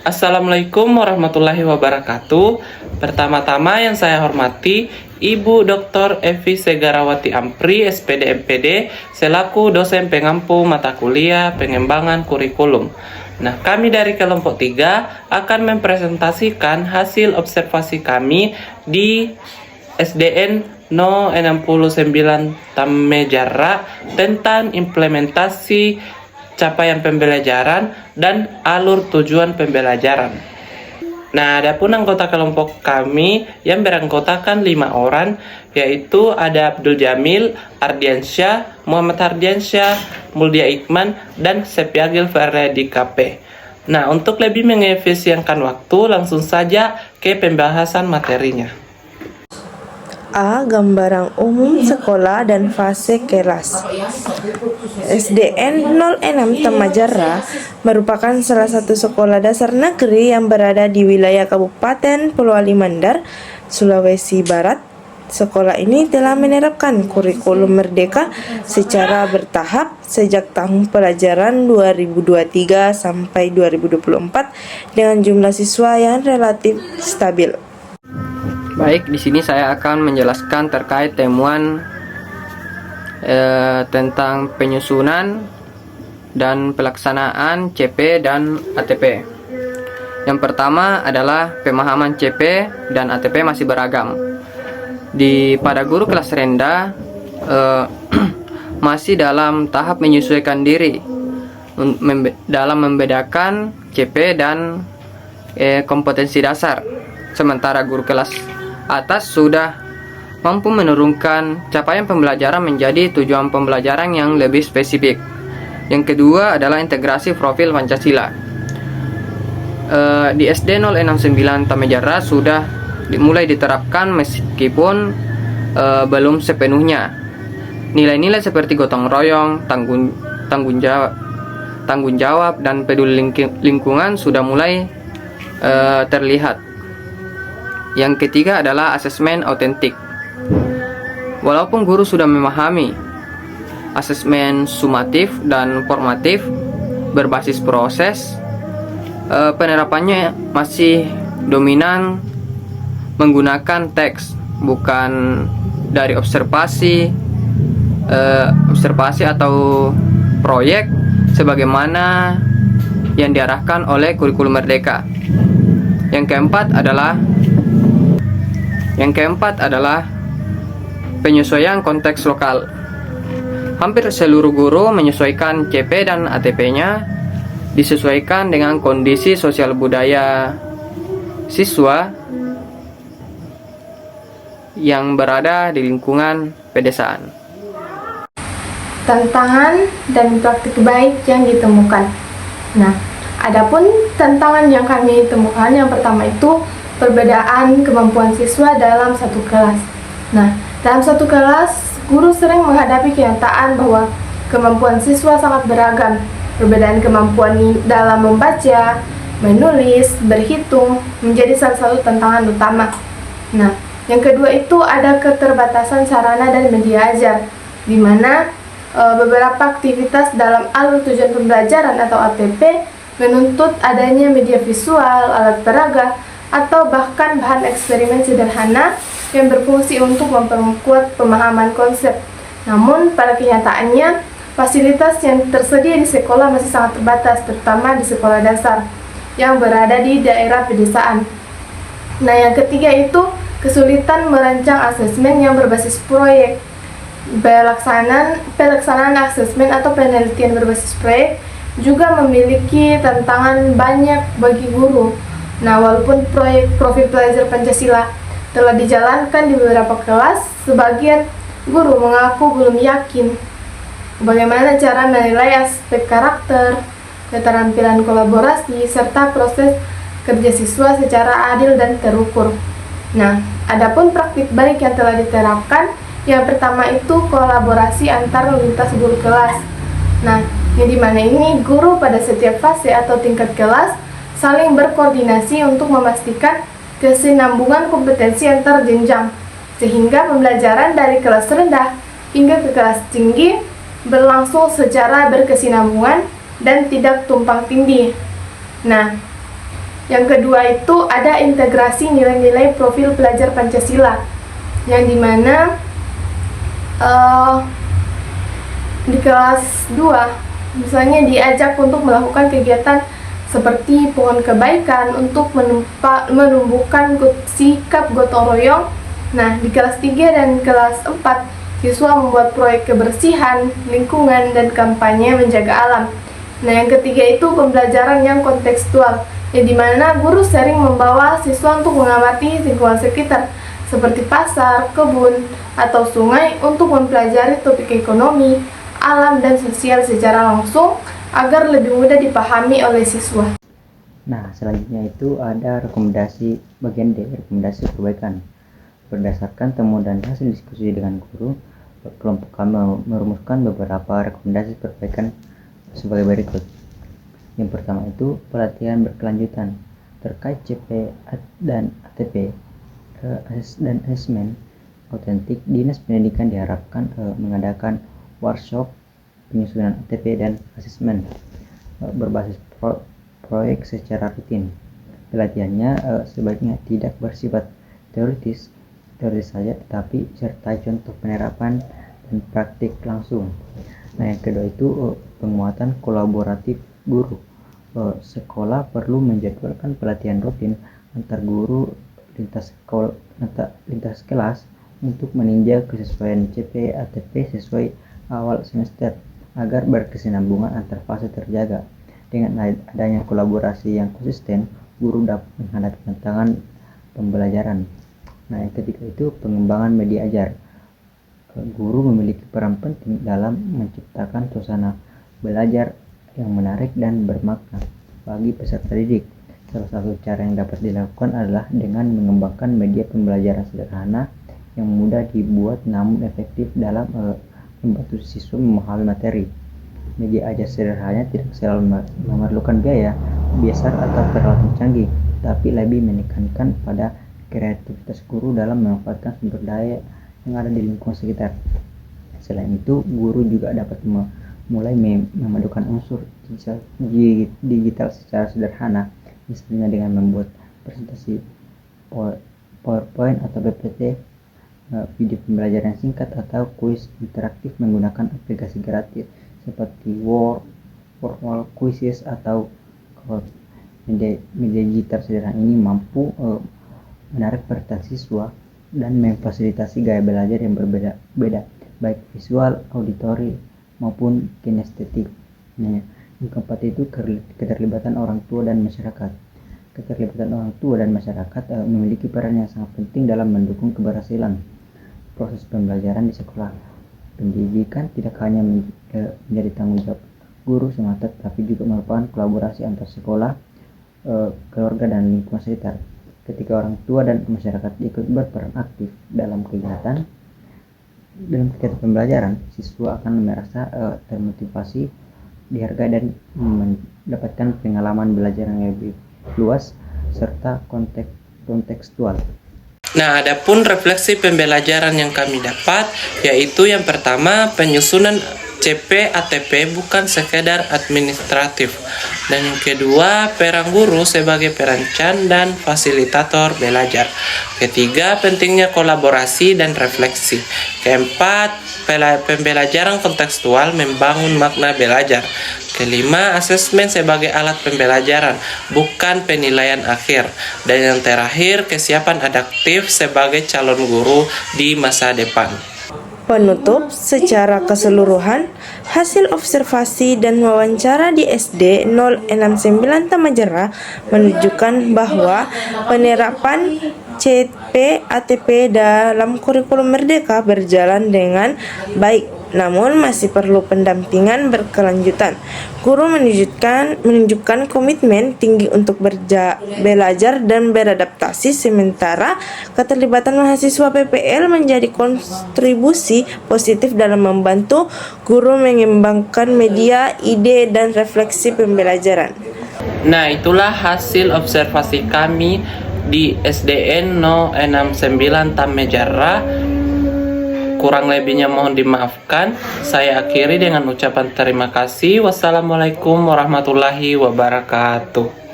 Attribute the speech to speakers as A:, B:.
A: Assalamualaikum warahmatullahi wabarakatuh. Pertama-tama yang saya hormati Ibu Dr. Evi Segarawati Ampri, SPD MPD, selaku dosen pengampu mata kuliah pengembangan kurikulum. Nah, kami dari kelompok 3 akan mempresentasikan hasil observasi kami di SDN 069 Tamejara tentang implementasi capaian pembelajaran dan alur tujuan pembelajaran. Nah, adapun anggota kelompok kami yang beranggotakan 5 orang, yaitu ada Abdul Jamil, Ardiansyah, Muhammad Ardiansyah, Muldia Ikman, dan Sepiagil Ferdi KP. Nah, untuk lebih mengefisienkan waktu, langsung saja ke pembahasan materinya.
B: A. Gambaran umum sekolah dan fase kelas. SDN 06 Tamajara merupakan salah satu sekolah dasar negeri yang berada di wilayah Kabupaten Polewali Mandar, Sulawesi Barat. Sekolah ini telah menerapkan kurikulum merdeka secara bertahap sejak tahun pelajaran 2023 sampai 2024 dengan jumlah siswa yang relatif stabil.
C: Baik, di sini saya akan menjelaskan terkait temuan tentang penyusunan dan pelaksanaan CP dan ATP. Yang pertama adalah pemahaman CP dan ATP masih beragam. Pada guru kelas rendah masih dalam tahap menyesuaikan diri dalam membedakan CP dan kompetensi dasar. Sementara guru kelas atas sudah mampu menurunkan capaian pembelajaran menjadi tujuan pembelajaran yang lebih spesifik. Yang kedua adalah integrasi profil Pancasila. Di SD 069 Tamejara sudah mulai diterapkan meskipun belum sepenuhnya. Nilai-nilai seperti gotong royong, tanggung jawab, dan peduli lingkungan sudah mulai terlihat. Yang ketiga adalah asesmen autentik. Walaupun guru sudah memahami asesmen sumatif dan formatif berbasis proses, penerapannya masih dominan menggunakan teks, bukan dari observasi atau proyek sebagaimana yang diarahkan oleh kurikulum merdeka. Yang keempat adalah penyesuaian konteks lokal. Hampir seluruh guru menyesuaikan CP dan ATP-nya disesuaikan dengan kondisi sosial budaya siswa yang berada di lingkungan pedesaan.
D: Tantangan dan praktik baik yang ditemukan. Nah, adapun tantangan yang kami temukan, yang pertama itu perbedaan kemampuan siswa dalam satu kelas. Nah, dalam satu kelas, guru sering menghadapi kenyataan bahwa kemampuan siswa sangat beragam. Perbedaan kemampuan dalam membaca, menulis, berhitung menjadi salah satu tantangan utama. Nah, yang kedua itu ada keterbatasan sarana dan media ajar, di mana beberapa aktivitas dalam alur tujuan pembelajaran atau ATP menuntut adanya media visual, alat peraga, atau bahkan bahan eksperimen sederhana yang berfungsi untuk memperkuat pemahaman konsep. Namun, pada kenyataannya, fasilitas yang tersedia di sekolah masih sangat terbatas, terutama di sekolah dasar yang berada di daerah pedesaan. Nah, yang ketiga itu kesulitan merancang asesmen yang berbasis proyek. Pelaksanaan asesmen atau penelitian berbasis proyek juga memiliki tantangan banyak bagi guru. Nah, walaupun proyek profil pelajar Pancasila telah dijalankan di beberapa kelas, sebagian guru mengaku belum yakin bagaimana cara menilai aspek karakter, keterampilan kolaborasi, serta proses kerja siswa secara adil dan terukur. Nah, adapun praktik baik yang telah diterapkan, yang pertama itu kolaborasi antar lintas guru kelas. Nah, yang dimana ini guru pada setiap fase atau tingkat kelas saling berkoordinasi untuk memastikan kesinambungan kompetensi antar jenjang, sehingga pembelajaran dari kelas rendah hingga ke kelas tinggi berlangsung secara berkesinambungan dan tidak tumpang tindih. Nah, Yang kedua itu ada integrasi nilai-nilai profil pelajar Pancasila, yang dimana di kelas 2 misalnya diajak untuk melakukan kegiatan seperti pohon kebaikan untuk menumbuhkan sikap gotong royong. Nah, di kelas 3 dan kelas 4 siswa membuat proyek kebersihan lingkungan dan kampanye menjaga alam. Nah, yang ketiga itu pembelajaran yang kontekstual, yang dimana guru sering membawa siswa untuk mengamati lingkungan sekitar seperti pasar, kebun, atau sungai untuk mempelajari topik ekonomi, alam, dan sosial secara langsung agar lebih mudah dipahami oleh siswa.
E: Nah, selanjutnya itu ada rekomendasi bagian D, rekomendasi perbaikan. Berdasarkan temuan dan hasil diskusi dengan guru, kelompok kami merumuskan beberapa rekomendasi perbaikan sebagai berikut. Yang pertama itu pelatihan berkelanjutan terkait CP dan ATP dan asesmen autentik. Dinas Pendidikan diharapkan mengadakan workshop penyusunan ATP dan asesmen berbasis proyek secara rutin. Pelatihannya sebaiknya tidak bersifat teoritis saja, tetapi serta contoh penerapan dan praktik langsung. Nah, yang kedua itu penguatan kolaboratif guru. Sekolah perlu menjadwalkan pelatihan rutin antar guru lintas kelas untuk meninjau kesesuaian CP ATP sesuai awal semester agar berkesinambungan antar fase terjaga. Dengan adanya kolaborasi yang konsisten, guru dapat menghadapi tantangan pembelajaran. Nah, yang ketiga itu pengembangan media ajar. Guru memiliki peran penting dalam menciptakan suasana belajar yang menarik dan bermakna bagi peserta didik. Salah satu cara yang dapat dilakukan adalah dengan mengembangkan media pembelajaran sederhana yang mudah dibuat namun efektif dalam membantu siswa memahami materi. Media ajar sederhana tidak selalu memerlukan biaya besar atau peralatan canggih, tapi lebih menekankan pada kreativitas guru dalam memanfaatkan sumber daya yang ada di lingkungan sekitar. Selain itu, guru juga dapat mulai memadukan unsur digital secara sederhana, misalnya dengan membuat presentasi PowerPoint atau PPT, video pembelajaran singkat atau kuis interaktif menggunakan aplikasi gratis seperti Word, Quizzes atau media digital sederhana ini mampu menarik perhatian siswa dan memfasilitasi gaya belajar yang berbeda-beda, baik visual, auditori maupun kinestetik. Nah, yang keempat itu keterlibatan orang tua dan masyarakat. Keterlibatan orang tua dan masyarakat memiliki peran yang sangat penting dalam mendukung keberhasilan proses pembelajaran di sekolah. Pendidikan tidak hanya menjadi tanggung jawab guru semata, tapi juga merupakan kolaborasi antar sekolah, keluarga, dan lingkungan sekitar. Ketika orang tua dan masyarakat ikut berperan aktif dalam kegiatan pembelajaran, siswa akan merasa termotivasi, dihargai, dan mendapatkan pengalaman belajar yang lebih luas serta kontekstual.
A: Nah, adapun refleksi pembelajaran yang kami dapat, yaitu yang pertama, penyusunan CP ATP bukan sekedar administratif, dan yang kedua, peran guru sebagai perancang dan fasilitator belajar. Ketiga, pentingnya kolaborasi dan refleksi. Keempat, pembelajaran kontekstual membangun makna belajar. Kelima, asesmen sebagai alat pembelajaran, bukan penilaian akhir. Dan yang terakhir, kesiapan adaptif sebagai calon guru di masa depan.
B: Penutup, secara keseluruhan, hasil observasi dan wawancara di SD 069 Tamajera menunjukkan bahwa penerapan CP ATP dalam kurikulum Merdeka berjalan dengan baik, namun masih perlu pendampingan berkelanjutan. Guru menunjukkan komitmen tinggi untuk belajar dan beradaptasi, sementara keterlibatan mahasiswa PPL menjadi kontribusi positif dalam membantu guru mengembangkan media, ide, dan refleksi pembelajaran.
A: Nah, itulah hasil observasi kami di SDN 069 Tamajera. Kurang lebihnya mohon dimaafkan. Saya akhiri dengan ucapan terima kasih. Wassalamualaikum warahmatullahi wabarakatuh.